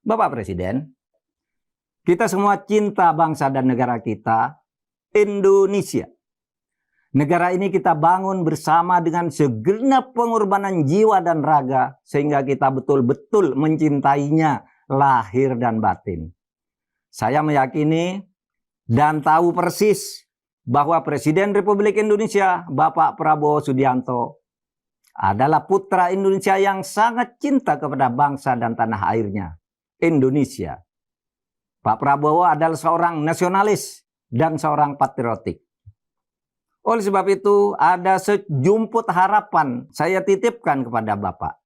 Bapak Presiden, kita semua cinta bangsa dan negara kita, Indonesia. Negara ini kita bangun bersama dengan segenap pengorbanan jiwa dan raga, sehingga kita betul-betul mencintainya lahir dan batin. Saya meyakini dan tahu persis bahwa Presiden Republik Indonesia, Bapak Prabowo Subianto, adalah putra Indonesia yang sangat cinta kepada bangsa dan tanah airnya, Indonesia. Pak Prabowo adalah seorang nasionalis dan seorang patriotik. Oleh sebab itu, ada sejumput harapan saya titipkan kepada Bapak.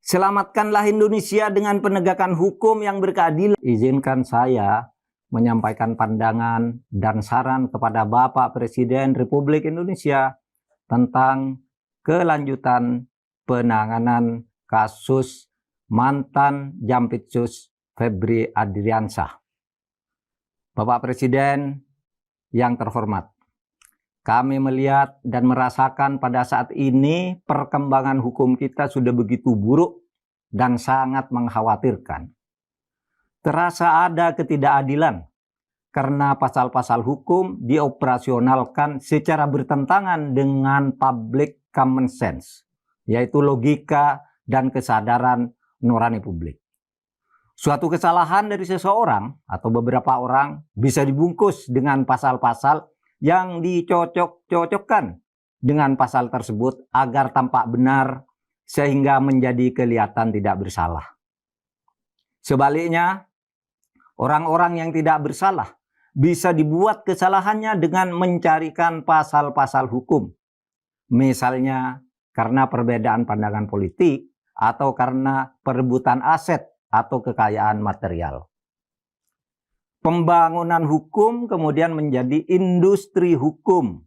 Selamatkanlah Indonesia dengan penegakan hukum yang berkeadilan. Izinkan saya menyampaikan pandangan dan saran kepada Bapak Presiden Republik Indonesia tentang kelanjutan penanganan kasus mantan Jampitsus Febri Adriansyah. Bapak Presiden yang terhormat, kami melihat dan merasakan pada saat ini perkembangan hukum kita sudah begitu buruk dan sangat mengkhawatirkan. Terasa ada ketidakadilan karena pasal-pasal hukum dioperasionalkan secara bertentangan dengan public common sense, yaitu logika dan kesadaran nurani publik. Suatu kesalahan dari seseorang atau beberapa orang bisa dibungkus dengan pasal-pasal yang dicocok-cocokkan dengan pasal tersebut agar tampak benar sehingga menjadi kelihatan tidak bersalah. Sebaliknya, orang-orang yang tidak bersalah bisa dibuat kesalahannya dengan mencarikan pasal-pasal hukum. Misalnya karena perbedaan pandangan politik atau karena perebutan aset atau kekayaan material. Pembangunan hukum kemudian menjadi industri hukum.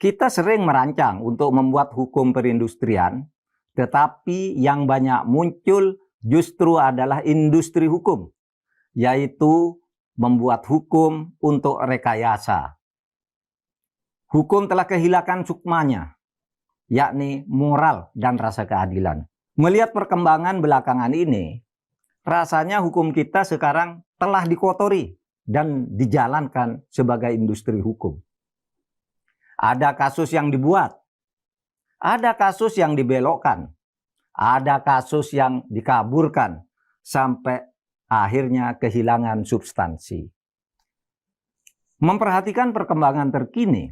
Kita sering merancang untuk membuat hukum perindustrian, tetapi yang banyak muncul justru adalah industri hukum, yaitu membuat hukum untuk rekayasa. Hukum telah kehilangan sukmanya, yakni moral dan rasa keadilan. Melihat perkembangan belakangan ini, rasanya hukum kita sekarang telah dikotori dan dijalankan sebagai industri hukum. Ada kasus yang dibuat, ada kasus yang dibelokkan, ada kasus yang dikaburkan, sampai akhirnya kehilangan substansi. Memperhatikan perkembangan terkini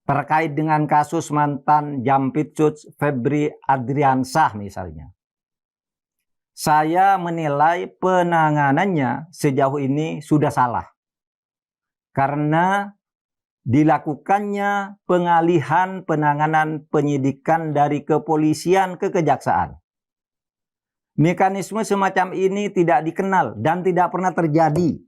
terkait dengan kasus mantan Jampitsus Febri Adriansyah misalnya, saya menilai penanganannya sejauh ini sudah salah. Karena dilakukannya pengalihan penanganan penyidikan dari kepolisian ke kejaksaan. Mekanisme semacam ini tidak dikenal dan tidak pernah terjadi.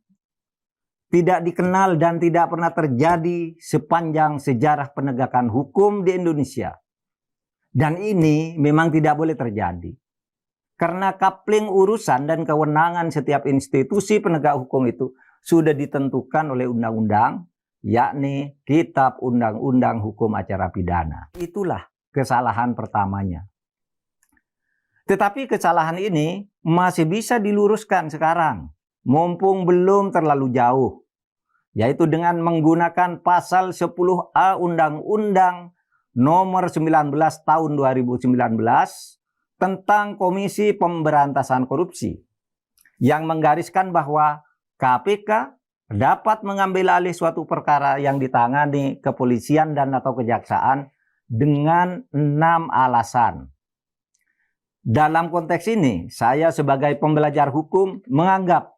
Tidak dikenal dan tidak pernah terjadi sepanjang sejarah penegakan hukum di Indonesia. Dan ini memang tidak boleh terjadi. Karena kapling urusan dan kewenangan setiap institusi penegak hukum itu sudah ditentukan oleh undang-undang, yakni Kitab Undang-Undang Hukum Acara Pidana. Itulah kesalahan pertamanya. Tetapi kesalahan ini masih bisa diluruskan sekarang, mumpung belum terlalu jauh, yaitu dengan menggunakan pasal 10A Undang-Undang Nomor 19 Tahun 2019 tentang Komisi Pemberantasan Korupsi yang menggariskan bahwa KPK dapat mengambil alih suatu perkara yang ditangani kepolisian dan atau kejaksaan dengan 6 alasan. Dalam konteks ini, saya sebagai pembelajar hukum menganggap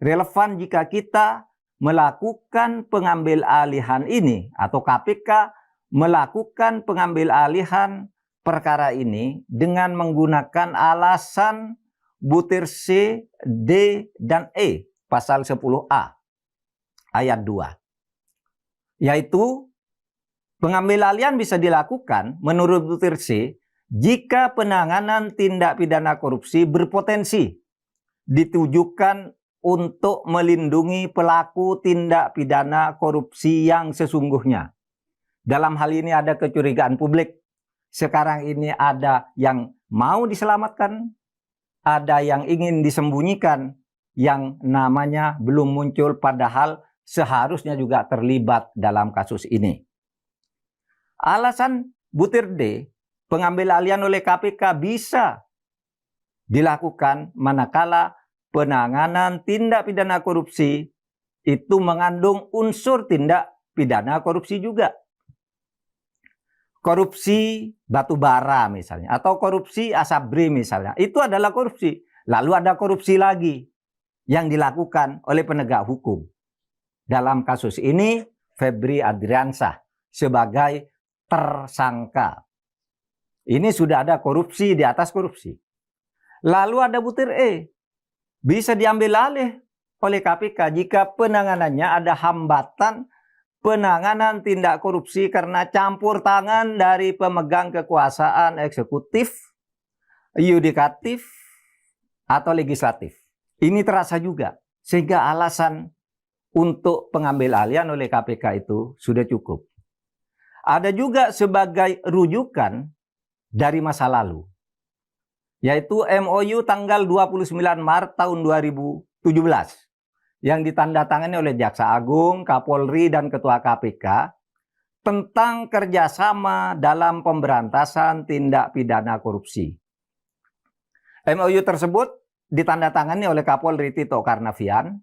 relevan jika kita melakukan pengambil alihan ini atau KPK melakukan pengambil alihan perkara ini dengan menggunakan alasan butir C, D, dan E pasal 10A ayat 2. Yaitu pengambil alihan bisa dilakukan menurut butir C jika penanganan tindak pidana korupsi berpotensi ditujukan untuk melindungi pelaku tindak pidana korupsi yang sesungguhnya. Dalam hal ini ada kecurigaan publik. Sekarang ini ada yang mau diselamatkan ada yang ingin disembunyikan yang namanya belum muncul padahal seharusnya juga terlibat dalam kasus ini. Alasan butir D, pengambil alihan oleh KPK bisa dilakukan manakala penanganan tindak pidana korupsi itu mengandung unsur tindak pidana korupsi juga. Korupsi batu bara misalnya, atau korupsi asabri misalnya, itu adalah korupsi. Lalu ada korupsi lagi yang dilakukan oleh penegak hukum. Dalam kasus ini, Febri Adriansyah sebagai tersangka. Ini sudah ada korupsi di atas korupsi. Lalu ada butir E, bisa diambil alih oleh KPK jika penanganannya ada hambatan penanganan tindak korupsi karena campur tangan dari pemegang kekuasaan eksekutif, yudikatif, atau legislatif. Ini terasa juga, sehingga alasan untuk pengambil alihan oleh KPK itu sudah cukup. Ada juga sebagai rujukan dari masa lalu, yaitu MOU tanggal 29 Maret tahun 2017 yang ditandatangani oleh Jaksa Agung, Kapolri, dan Ketua KPK tentang kerjasama dalam pemberantasan tindak pidana korupsi. MOU tersebut ditandatangani oleh Kapolri Tito Karnavian,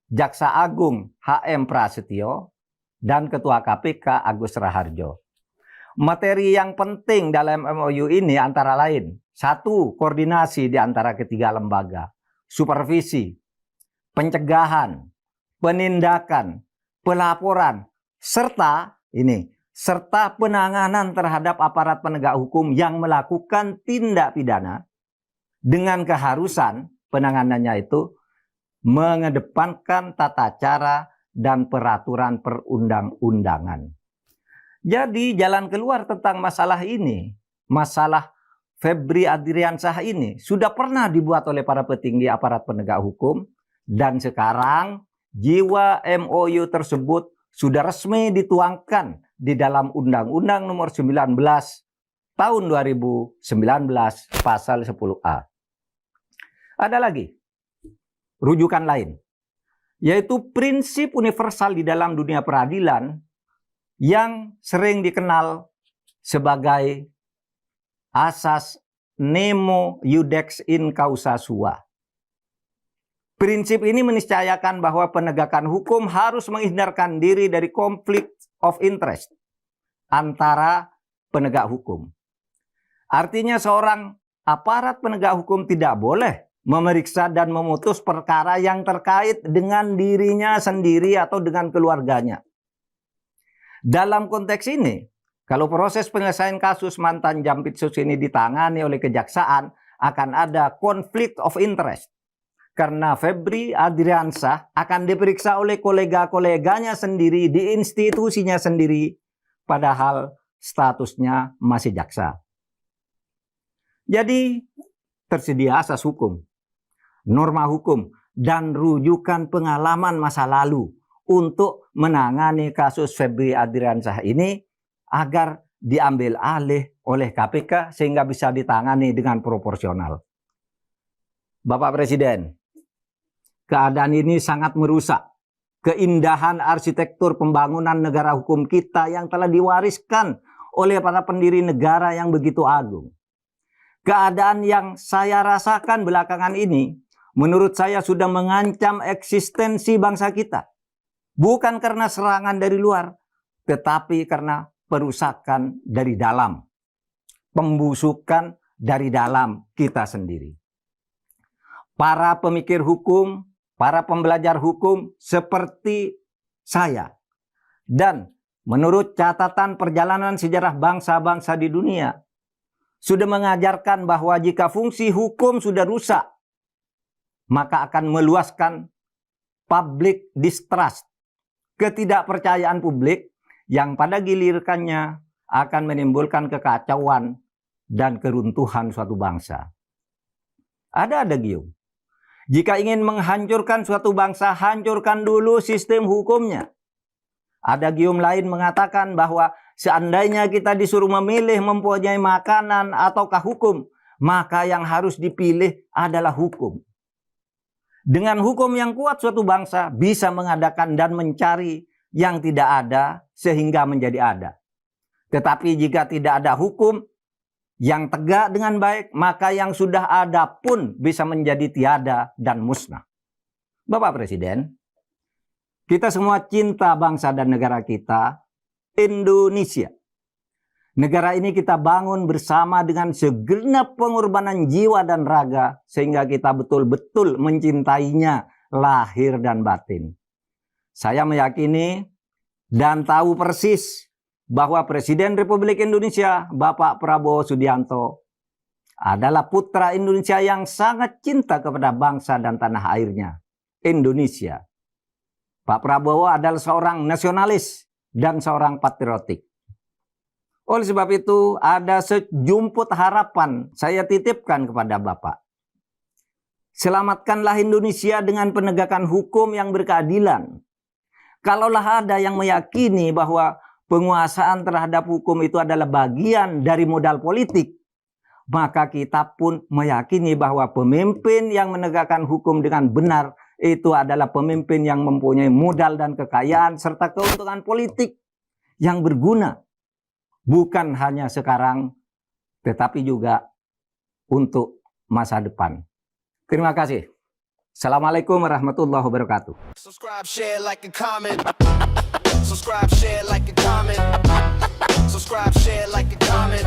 Jaksa Agung HM Prasetyo, dan Ketua KPK Agus Raharjo. Materi yang penting dalam MOU ini antara lain, 1. Koordinasi di antara ketiga lembaga, supervisi, pencegahan, penindakan, pelaporan, serta penanganan terhadap aparat penegak hukum yang melakukan tindak pidana dengan keharusan penanganannya itu mengedepankan tata cara dan peraturan perundang-undangan. Jadi jalan keluar tentang masalah ini, masalah Febri Adriansyah ini sudah pernah dibuat oleh para petinggi aparat penegak hukum. Dan sekarang jiwa MOU tersebut sudah resmi dituangkan di dalam Undang-Undang Nomor 19 Tahun 2019 Pasal 10A. Ada lagi rujukan lain, yaitu prinsip universal di dalam dunia peradilan yang sering dikenal sebagai asas nemo iudex in causa sua. Prinsip ini meniscayakan bahwa penegakan hukum harus menghindarkan diri dari konflik of interest antara penegak hukum. Artinya seorang aparat penegak hukum tidak boleh memeriksa dan memutus perkara yang terkait dengan dirinya sendiri atau dengan keluarganya. Dalam konteks ini, kalau proses penyelesaian kasus mantan Jampitsus ini ditangani oleh kejaksaan, akan ada konflik of interest. Karena Febri Adriansyah akan diperiksa oleh kolega-koleganya sendiri di institusinya sendiri, padahal statusnya masih jaksa. Jadi tersedia asas hukum, norma hukum, dan rujukan pengalaman masa lalu untuk menangani kasus Febri Adriansyah ini agar diambil alih oleh KPK sehingga bisa ditangani dengan proporsional. Bapak Presiden, keadaan ini sangat merusak keindahan arsitektur pembangunan negara hukum kita yang telah diwariskan oleh para pendiri negara yang begitu agung. Keadaan yang saya rasakan belakangan ini, menurut saya sudah mengancam eksistensi bangsa kita. Bukan karena serangan dari luar, tetapi karena perusakan dari dalam. Pembusukan dari dalam kita sendiri. Para pemikir hukum, para pembelajar hukum seperti saya, dan menurut catatan perjalanan sejarah bangsa-bangsa di dunia, sudah mengajarkan bahwa jika fungsi hukum sudah rusak, maka akan meluaskan public distrust, ketidakpercayaan publik yang pada gilirannya akan menimbulkan kekacauan dan keruntuhan suatu bangsa. Ada gium. Jika ingin menghancurkan suatu bangsa, hancurkan dulu sistem hukumnya. Ada gium lain mengatakan bahwa seandainya kita disuruh memilih mempunyai makanan ataukah hukum, maka yang harus dipilih adalah hukum. Dengan hukum yang kuat, suatu bangsa bisa mengadakan dan mencari yang tidak ada sehingga menjadi ada. Tetapi jika tidak ada hukum yang tegak dengan baik, maka yang sudah ada pun bisa menjadi tiada dan musnah. Bapak Presiden, kita semua cinta bangsa dan negara kita, Indonesia. Negara ini kita bangun bersama dengan segenap pengorbanan jiwa dan raga, sehingga kita betul-betul mencintainya lahir dan batin. Saya meyakini dan tahu persis bahwa Presiden Republik Indonesia, Bapak Prabowo Subianto, adalah putra Indonesia yang sangat cinta kepada bangsa dan tanah airnya, Indonesia. Pak Prabowo adalah seorang nasionalis dan seorang patriotik. Oleh sebab itu, ada sejumput harapan saya titipkan kepada Bapak. Selamatkanlah Indonesia dengan penegakan hukum yang berkeadilan. Kalaulah ada yang meyakini bahwa penguasaan terhadap hukum itu adalah bagian dari modal politik, maka kita pun meyakini bahwa pemimpin yang menegakkan hukum dengan benar itu adalah pemimpin yang mempunyai modal dan kekayaan serta keuntungan politik yang berguna. Bukan hanya sekarang, tetapi juga untuk masa depan. Terima kasih. Assalamualaikum warahmatullahi wabarakatuh. Subscribe, share, like, and comment. Subscribe, share, like, and comment. Subscribe, share, like, and comment.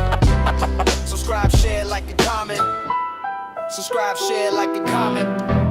Subscribe, share, like, and comment. Subscribe, share, like, and comment.